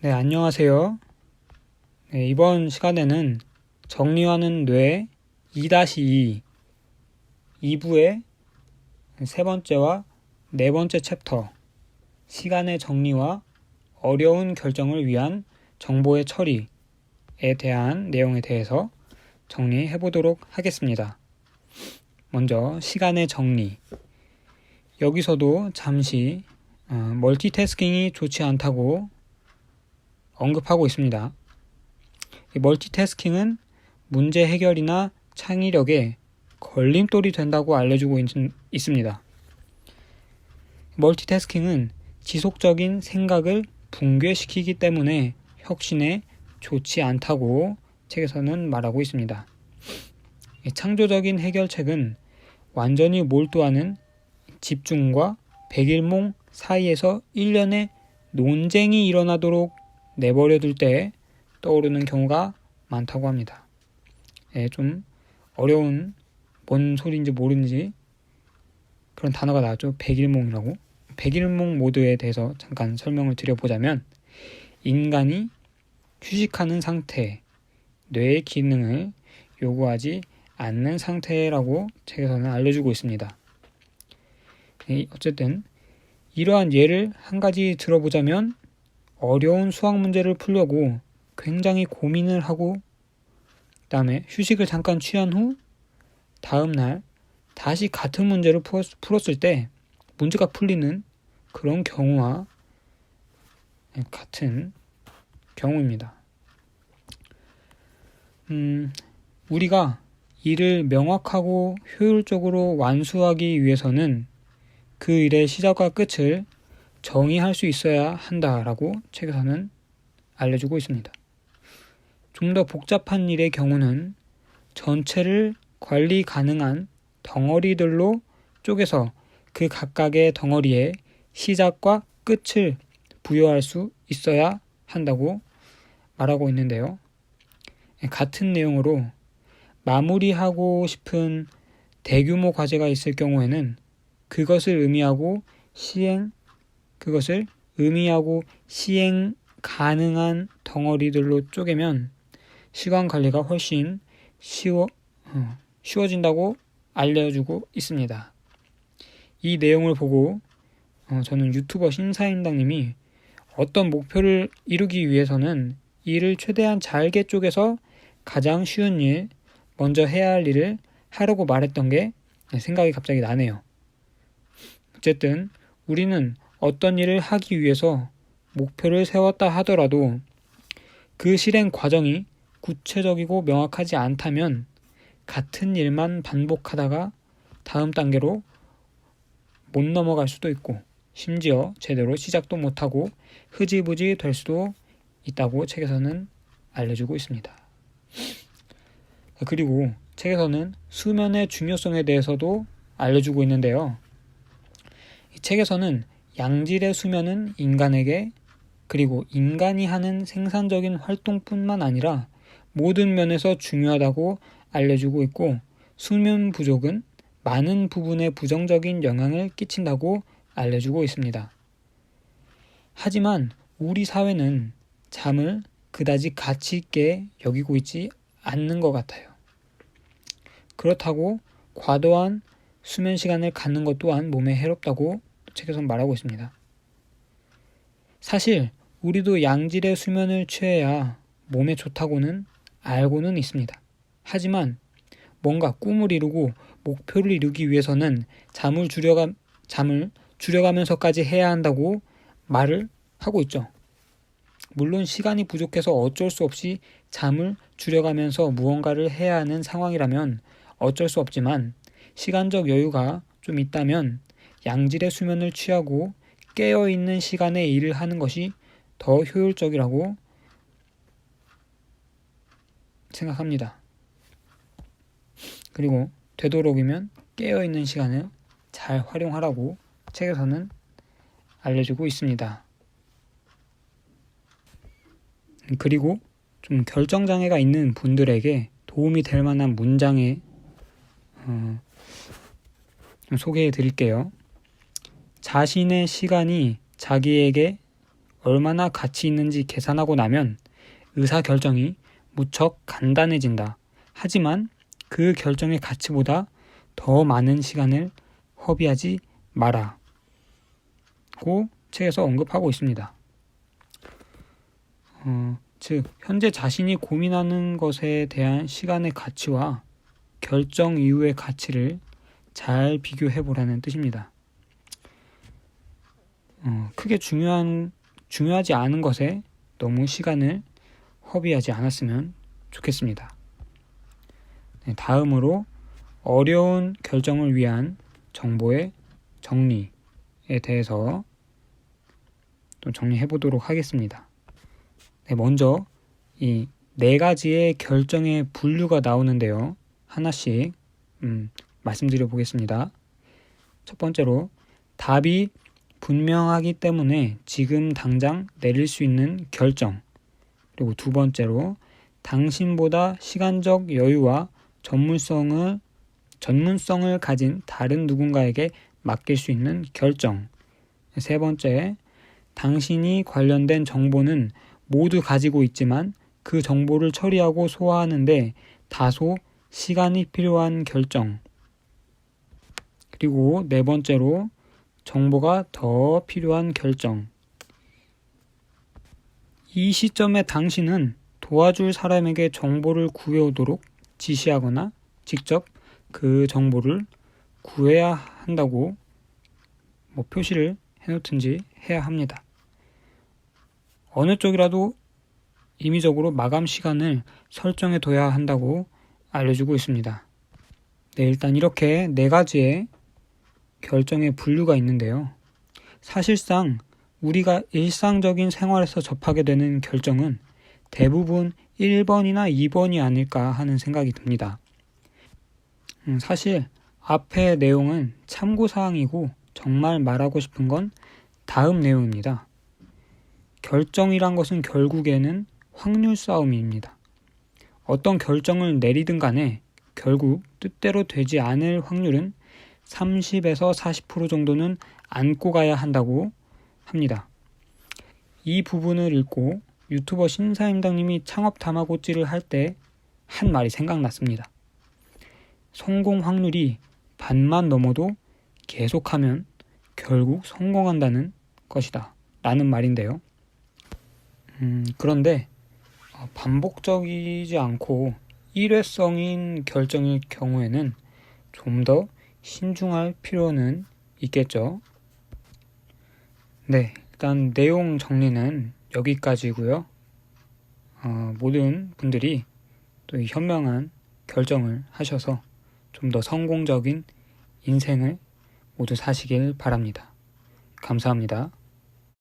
네, 안녕하세요. 네, 이번 시간에는 정리하는 뇌 2-2, 2부의 세 번째와 네 번째 챕터, 시간의 정리와 어려운 결정을 위한 정보의 처리에 대한 내용에 대해서 정리해 보도록 하겠습니다. 먼저 시간의 정리. 여기서도 잠시 멀티태스킹이 좋지 않다고 언급하고 있습니다. 이 멀티태스킹은 문제 해결이나 창의력에 걸림돌이 된다고 알려주고 있습니다. 멀티태스킹은 지속적인 생각을 붕괴시키기 때문에 혁신에 좋지 않다고 책에서는 말하고 있습니다. 창조적인 해결책은 완전히 몰두하는 집중과 백일몽 사이에서 일련의 논쟁이 일어나도록 내버려둘 때 떠오르는 경우가 많다고 합니다. 좀 어려운 뭔 소리인지 모르는지 그런 단어가 나왔죠. 백일몽이라고. 백일몽 모드에 대해서 잠깐 설명을 드려보자면 인간이 휴식하는 상태, 뇌의 기능을 요구하지 않는 상태라고 책에서는 알려주고 있습니다. 어쨌든 이러한 예를 한 가지 들어보자면 어려운 수학 문제를 풀려고 굉장히 고민을 하고 그다음에 휴식을 잠깐 취한 후 다음날 다시 같은 문제를 풀었을 때 문제가 풀리는 그런 경우와 같은 경우입니다. 우리가 일을 명확하고 효율적으로 완수하기 위해서는 그 일의 시작과 끝을 정의할 수 있어야 한다라고 책에서는 알려주고 있습니다. 좀 더 복잡한 일의 경우는 전체를 관리 가능한 덩어리들로 쪼개서 그 각각의 덩어리에 시작과 끝을 부여할 수 있어야 한다고 말하고 있는데요. 같은 내용으로 마무리하고 싶은 대규모 과제가 있을 경우에는 그것을 의미하고 시행 가능한 덩어리들로 쪼개면 시간 관리가 훨씬 쉬워진다고 알려주고 있습니다. 이 내용을 보고 저는 유튜버 신사임당님이 어떤 목표를 이루기 위해서는 일을 최대한 잘게 쪼개서 가장 쉬운 일, 먼저 해야 할 일을 하려고 말했던 게 생각이 갑자기 나네요. 어쨌든 우리는 어떤 일을 하기 위해서 목표를 세웠다 하더라도 그 실행 과정이 구체적이고 명확하지 않다면 같은 일만 반복하다가 다음 단계로 못 넘어갈 수도 있고 심지어 제대로 시작도 못하고 흐지부지 될 수도 있다고 책에서는 알려주고 있습니다. 그리고 책에서는 수면의 중요성에 대해서도 알려주고 있는데요. 이 책에서는 양질의 수면은 인간에게 그리고 인간이 하는 생산적인 활동뿐만 아니라 모든 면에서 중요하다고 알려주고 있고 수면 부족은 많은 부분에 부정적인 영향을 끼친다고 알려주고 있습니다. 하지만 우리 사회는 잠을 그다지 가치 있게 여기고 있지 않는 것 같아요. 그렇다고 과도한 수면 시간을 갖는 것 또한 몸에 해롭다고 책에서 말하고 있습니다. 사실 우리도 양질의 수면을 취해야 몸에 좋다고는 알고는 있습니다. 하지만 뭔가 꿈을 이루고 목표를 이루기 위해서는 잠을 줄여가면서까지 해야 한다고 말을 하고 있죠. 물론 시간이 부족해서 어쩔 수 없이 잠을 줄여가면서 무언가를 해야 하는 상황이라면 어쩔 수 없지만 시간적 여유가 좀 있다면 양질의 수면을 취하고 깨어있는 시간에 일을 하는 것이 더 효율적이라고 생각합니다. 그리고 되도록이면 깨어있는 시간을 잘 활용하라고 책에서는 알려주고 있습니다. 그리고 좀 결정장애가 있는 분들에게 도움이 될 만한 문장에 좀 소개해 드릴게요. 자신의 시간이 자기에게 얼마나 가치 있는지 계산하고 나면 의사결정이 무척 간단해진다. 하지만 그 결정의 가치보다 더 많은 시간을 허비하지 마라. 고 책에서 언급하고 있습니다. 즉 현재 자신이 고민하는 것에 대한 시간의 가치와 결정 이후의 가치를 잘 비교해 보라는 뜻입니다. 크게 중요하지 않은 것에 너무 시간을 허비하지 않았으면 좋겠습니다. 네, 다음으로 어려운 결정을 위한 정보의 정리에 대해서 또 정리해 보도록 하겠습니다. 네, 먼저 이 4가지의 결정의 분류가 나오는데요. 하나씩 말씀드려 보겠습니다. 첫 번째로 답이 분명하기 때문에 지금 당장 내릴 수 있는 결정. 그리고 두 번째로 당신보다 시간적 여유와 전문성을 가진 다른 누군가에게 맡길 수 있는 결정. 세 번째, 당신이 관련된 정보는 모두 가지고 있지만 그 정보를 처리하고 소화하는데 다소 시간이 필요한 결정. 그리고 네 번째로 정보가 더 필요한 결정. 이 시점에 당신은 도와줄 사람에게 정보를 구해오도록 지시하거나 직접 그 정보를 구해야 한다고 표시를 해놓든지 해야 합니다. 어느 쪽이라도 임의적으로 마감 시간을 설정해 둬야 한다고 알려주고 있습니다. 네, 일단 이렇게 4가지의 결정의 분류가 있는데요. 사실상 우리가 일상적인 생활에서 접하게 되는 결정은 대부분 1번이나 2번이 아닐까 하는 생각이 듭니다. 사실 앞의 내용은 참고사항이고 정말 말하고 싶은 건 다음 내용입니다. 결정이란 것은 결국에는 확률 싸움입니다. 어떤 결정을 내리든 간에 결국 뜻대로 되지 않을 확률은 30에서 40% 정도는 안고 가야 한다고 합니다. 이 부분을 읽고 유튜버 신사임당님이 창업 다마고찌를 할 때 한 말이 생각났습니다. 성공 확률이 반만 넘어도 계속하면 결국 성공한다는 것이다 라는 말인데요. 그런데 반복적이지 않고 일회성인 결정일 경우에는 좀 더 신중할 필요는 있겠죠. 네, 일단 내용 정리는 여기까지고요. 모든 분들이 또 이 현명한 결정을 하셔서 좀 더 성공적인 인생을 모두 사시길 바랍니다. 감사합니다.